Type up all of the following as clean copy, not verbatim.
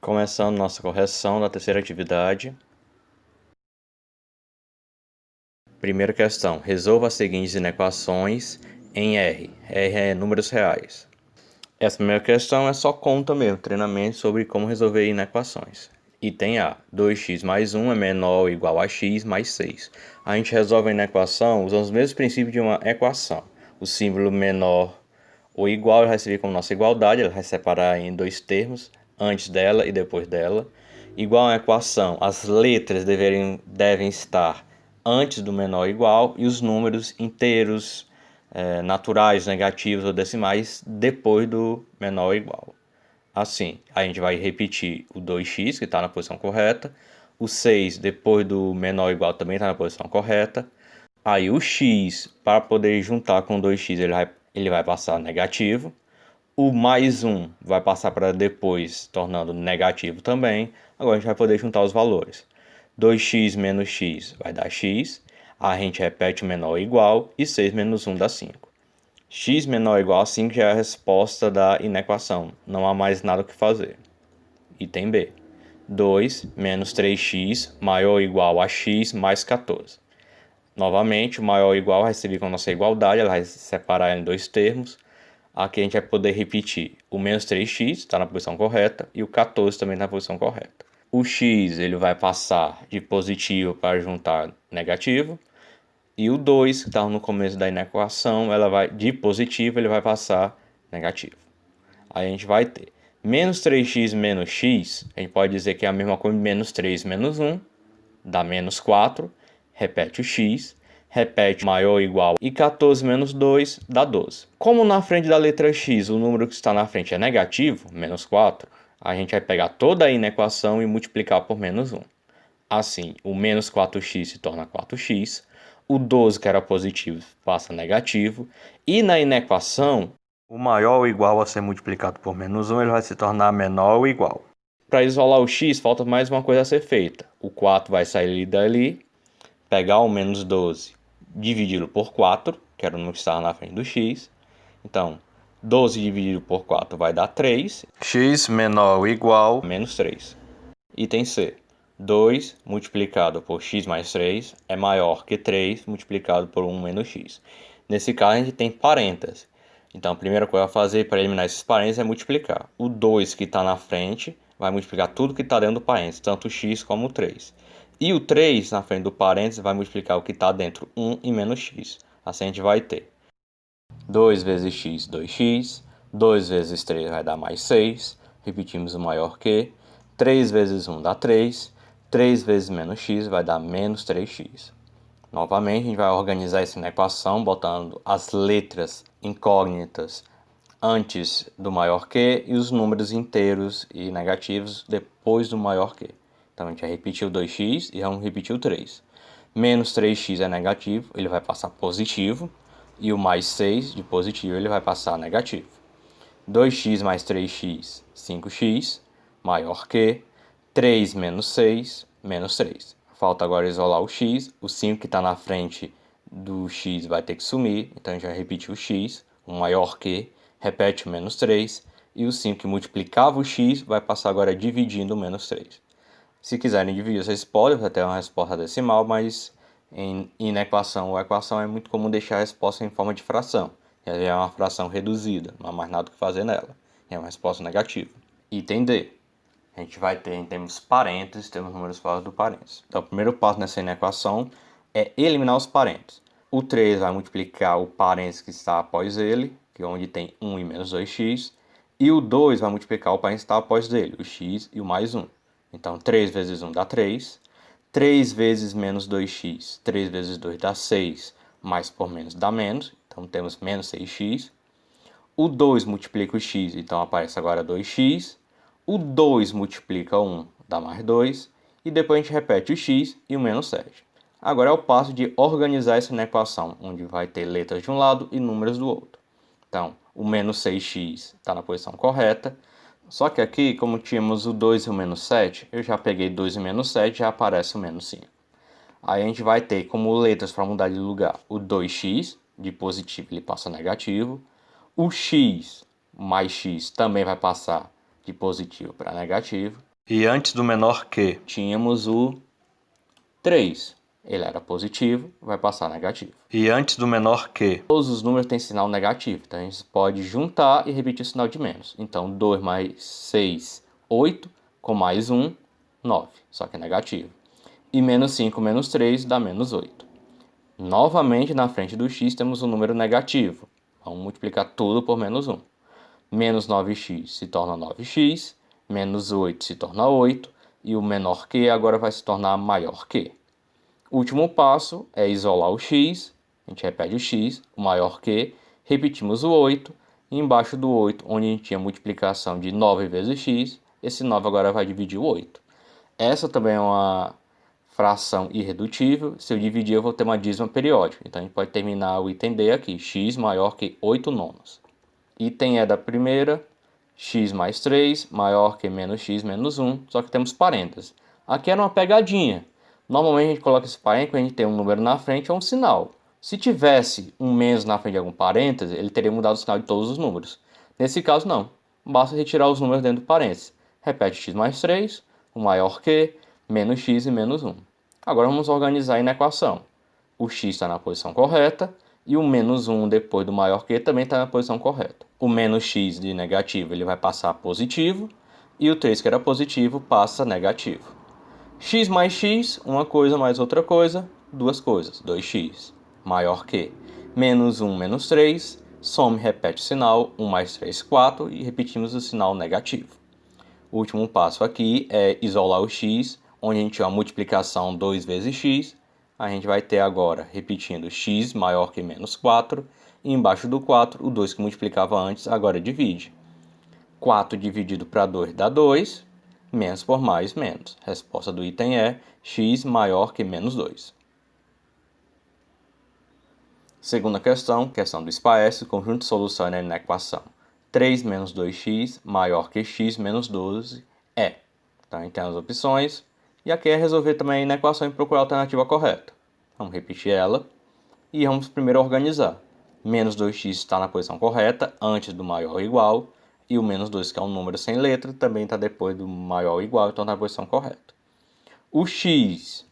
Começando nossa correção da terceira atividade. Primeira questão. Resolva as seguintes inequações em R. R é números reais. Essa primeira questão é só conta mesmo, treinamento sobre como resolver inequações. Item A. 2x mais 1 é menor ou igual a x mais 6. A gente resolve a inequação usando os mesmos princípios de uma equação. O símbolo menor ou igual vai servir como nossa igualdade, ela vai separar em dois termos, antes dela e depois dela. Igual a uma equação, as letras devem estar antes do menor ou igual e os números inteiros, naturais, negativos ou decimais depois do menor ou igual. Assim, a gente vai repetir o 2x, que está na posição correta, o 6 depois do menor ou igual também está na posição correta. Aí o x, para poder juntar com 2x, ele vai passar negativo. O mais 1 vai passar para depois, tornando negativo também. Agora a gente vai poder juntar os valores. 2x menos x vai dar x. A gente repete o menor ou igual. E 6 menos 1 dá 5. X menor ou igual a 5 já é a resposta da inequação. Não há mais nada o que fazer. Item B. 2 menos 3x maior ou igual a x mais 14. Novamente, o maior ou igual vai servir com a nossa igualdade, ela vai separar em dois termos. Aqui a gente vai poder repetir o menos 3x, está na posição correta, e o 14 também está na posição correta. O x ele vai passar de positivo para juntar negativo, e o 2, que está no começo da inequação, de positivo ele vai passar negativo. Aí a gente vai ter menos 3x menos x, a gente pode dizer que é a mesma coisa, menos 3 menos 1, dá menos 4, repete o x, repete maior ou igual e 14 menos 2 dá 12. Como na frente da letra x o número que está na frente é negativo, menos 4, a gente vai pegar toda a inequação e multiplicar por menos 1. Assim, o menos 4x se torna 4x, o 12 que era positivo passa negativo, e na inequação, o maior ou igual a ser multiplicado por menos 1 ele vai se tornar menor ou igual. Para isolar o x, falta mais uma coisa a ser feita. O 4 vai sair dali, pegar o menos 12, dividi-lo por 4, que era o número que estava na frente do x. Então, 12 dividido por 4 vai dar 3. X menor ou igual a menos 3. Item C. 2 multiplicado por x mais 3 é maior que 3 multiplicado por 1 menos x. Nesse caso, a gente tem parênteses. Então, a primeira coisa a fazer para eliminar esses parênteses é multiplicar. O 2 que está na frente vai multiplicar tudo que está dentro do parênteses, tanto o x como o 3. E o 3 na frente do parênteses vai multiplicar o que está dentro, 1 e menos x. Assim a gente vai ter 2 vezes x, 2x. 2 vezes 3 vai dar mais 6. Repetimos o maior que. 3 vezes 1 dá 3. 3 vezes menos x vai dar menos 3x. Novamente, a gente vai organizar essa equação botando as letras incógnitas antes do maior que e os números inteiros e negativos depois do maior que. Então, a gente vai repetir o 2x e vamos repetir o 3. Menos 3x é negativo, ele vai passar positivo. E o mais 6 de positivo ele vai passar negativo. 2x mais 3x, 5x, maior que 3 menos 6, menos 3. Falta agora isolar o x, o 5 que está na frente do x vai ter que sumir, então a gente vai repetir o x, o maior que, repete o menos 3, e o 5 que multiplicava o x vai passar agora dividindo o menos 3. Se quiserem dividir, vocês podem, vai ter uma resposta decimal, mas em inequação ou equação é muito comum deixar a resposta em forma de fração. Ela é uma fração reduzida, não há mais nada o que fazer nela. É uma resposta negativa. Item D. A gente vai ter, temos parênteses, temos números fora do parênteses. Então, o primeiro passo nessa inequação é eliminar os parênteses. O 3 vai multiplicar o parênteses que está após ele, que é onde tem 1 e menos 2x. E o 2 vai multiplicar o parênteses que está após dele, o x e o mais 1. Então, 3 vezes 1 dá 3. 3 vezes menos 2x. 3 vezes 2 dá 6. Mais por menos dá menos. Então, temos menos 6x. O 2 multiplica o x, então aparece agora 2x. O 2 multiplica 1, dá mais 2. E depois a gente repete o x e o menos 7. Agora é o passo de organizar essa equação, onde vai ter letras de um lado e números do outro. Então, o menos 6x está na posição correta. Só que aqui, como tínhamos o 2 e o menos 7, eu já peguei 2 e menos 7, já aparece o menos 5. Aí a gente vai ter como letras para mudar de lugar o 2x, de positivo ele passa negativo. O x mais x também vai passar de positivo para negativo. E antes do menor que, tínhamos o 3. Ele era positivo, vai passar negativo. E antes do menor que, todos os números têm sinal negativo. Então a gente pode juntar e repetir o sinal de menos. Então 2 mais 6, 8, com mais 1, 9. Só que é negativo. E menos 5 menos 3 dá menos 8. Novamente, na frente do x temos um número negativo. Vamos multiplicar tudo por menos 1. Menos 9x se torna 9x, menos 8 se torna 8, e o menor que agora vai se tornar maior que. O último passo é isolar o x, a gente repete o x, o maior que, repetimos o 8, e embaixo do 8, onde a gente tinha multiplicação de 9 vezes x, esse 9 agora vai dividir o 8. Essa também é uma fração irredutível. Se eu dividir, eu vou ter uma dízima periódica. Então a gente pode terminar o item D aqui, x maior que 8 nonos. Item E da primeira, x mais 3 maior que menos x menos 1, só que temos parênteses. Aqui era uma pegadinha. Normalmente a gente coloca esse parênteses quando a gente tem um número na frente ou um sinal. Se tivesse um menos na frente de algum parênteses, ele teria mudado o sinal de todos os números. Nesse caso, não. Basta retirar os números dentro do parênteses. Repete x mais 3, o maior que, menos x e menos 1. Agora vamos organizar aí na equação. O x está na posição correta e o menos 1 depois do maior que também está na posição correta. O menos x de negativo ele vai passar positivo e o 3 que era positivo passa negativo. X mais x, uma coisa mais outra coisa, duas coisas, 2x, maior que. Menos 1 menos 3, soma e repete o sinal, 1 mais 3, 4 e repetimos o sinal negativo. O último passo aqui é isolar o x, onde a gente tinha uma multiplicação 2 vezes x, a gente vai ter agora, repetindo, x maior que menos 4, e embaixo do 4, o 2 que multiplicava antes, agora divide. 4 dividido para 2 dá 2, menos por mais, menos. Resposta do item é x maior que menos 2. Segunda questão, questão do SPAES, conjunto de solução na equação 3 menos 2x maior que x menos 12 é. Então, a gente tem as opções. E aqui é resolver também na equação e procurar a alternativa correta. Vamos repetir ela. E vamos primeiro organizar. Menos 2x está na posição correta, antes do maior ou igual. E o menos 2, que é um número sem letra, também está depois do maior ou igual, então está na posição correta. O x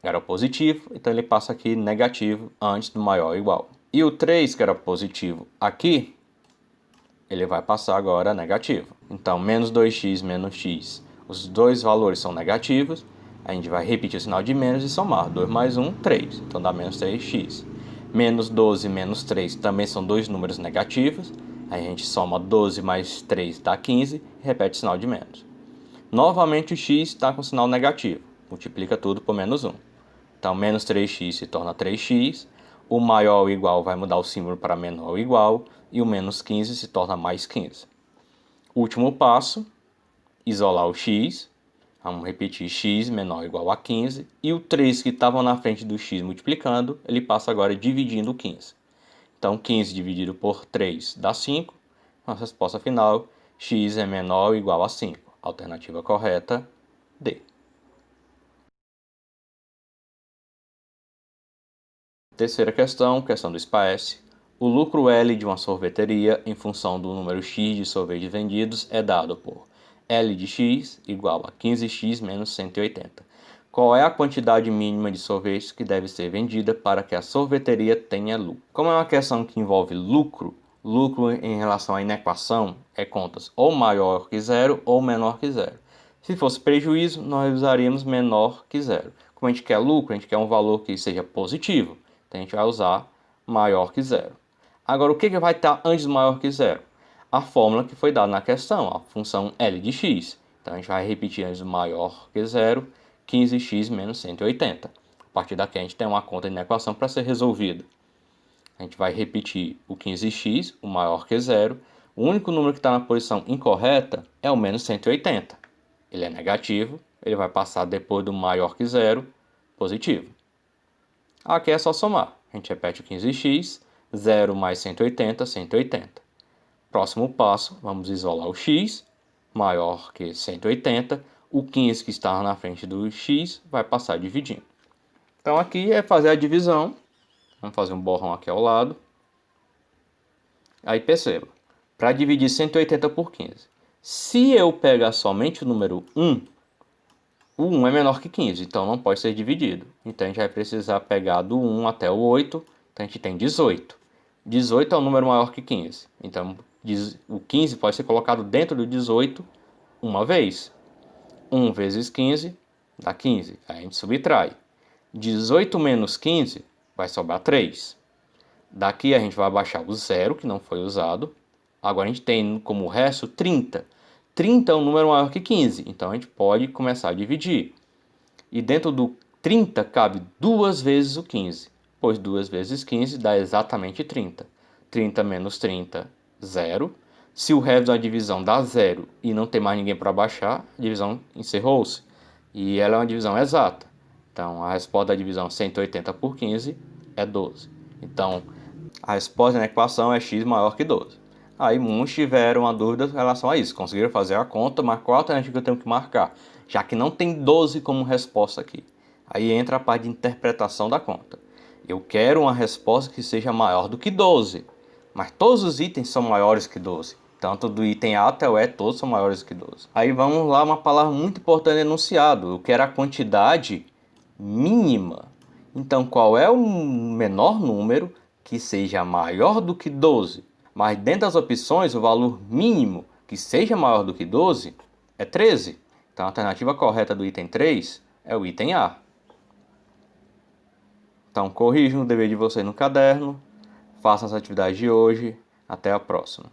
era positivo, então ele passa aqui negativo antes do maior ou igual. E o 3, que era positivo aqui, ele vai passar agora negativo. Então, menos 2x menos x, os dois valores são negativos. A gente vai repetir o sinal de menos e somar. 2 mais 1, 3. Então, dá menos 3x. Menos 12 menos 3 também são dois números negativos. A gente soma 12 mais 3 dá 15 e repete o sinal de menos. Novamente, o x está com sinal negativo. Multiplica tudo por menos 1. Então, menos 3x se torna 3x. O maior ou igual vai mudar o símbolo para menor ou igual. E o menos 15 se torna mais 15. Último passo, isolar o x. Vamos repetir x menor ou igual a 15. E o 3 que estava na frente do x multiplicando, ele passa agora dividindo o 15. Então, 15 dividido por 3 dá 5. Nossa resposta final, x é menor ou igual a 5. Alternativa correta, D. Terceira questão, questão do SPAES. O lucro L de uma sorveteria em função do número x de sorvetes vendidos é dado por L de x igual a 15x menos 180. Qual é a quantidade mínima de sorvetes que deve ser vendida para que a sorveteria tenha lucro? Como é uma questão que envolve lucro, lucro em relação à inequação é contas ou maior que zero ou menor que zero. Se fosse prejuízo, nós usaríamos menor que zero. Como a gente quer lucro, a gente quer um valor que seja positivo, então a gente vai usar maior que zero. Agora, o que vai estar antes do maior que zero? A fórmula que foi dada na questão, a função L de x. Então, a gente vai repetir antes do maior que zero, 15x menos 180. A partir daqui, a gente tem uma conta na equação para ser resolvida. A gente vai repetir o 15x, o maior que zero. O único número que está na posição incorreta é o menos 180. Ele é negativo, ele vai passar depois do maior que zero, positivo. Aqui é só somar. A gente repete o 15x, 0 mais 180, 180. Próximo passo, vamos isolar o x, maior que 180. O 15 que estava na frente do x vai passar dividindo. Então aqui é fazer a divisão. Vamos fazer um borrão aqui ao lado. Aí perceba, para dividir 180 por 15. Se eu pegar somente o número 1, o 1 é menor que 15, então não pode ser dividido. Então a gente vai precisar pegar do 1 até o 8, então a gente tem 18. 18 é um número maior que 15, então o 15 pode ser colocado dentro do 18 uma vez. 1 vezes 15 dá 15, aí a gente subtrai. 18 menos 15 vai sobrar 3. Daqui a gente vai abaixar o 0, que não foi usado. Agora a gente tem como resto 30. 30 é um número maior que 15, então a gente pode começar a dividir. E dentro do 30 cabe 2 vezes o 15, pois 2 vezes 15 dá exatamente 30. 30 menos 30, 0. Se o resto da divisão dá 0 e não tem mais ninguém para baixar, a divisão encerrou-se. E ela é uma divisão exata. Então, a resposta da divisão 180 por 15 é 12. Então, a resposta na equação é x maior que 12. Aí muitos tiveram uma dúvida em relação a isso. Conseguiram fazer a conta, mas qual a alternativa que eu tenho que marcar? Já que não tem 12 como resposta aqui. Aí entra a parte de interpretação da conta. Eu quero uma resposta que seja maior do que 12. Mas todos os itens são maiores que 12. Tanto do item A até o E, todos são maiores que 12. Aí vamos lá, uma palavra muito importante enunciado. Eu quero a quantidade mínima. Então, qual é o menor número que seja maior do que 12? Mas dentro das opções, o valor mínimo que seja maior do que 12 é 13. Então, a alternativa correta do item 3 é o item A. Então, corrijam o dever de vocês no caderno, façam as atividades de hoje. Até a próxima.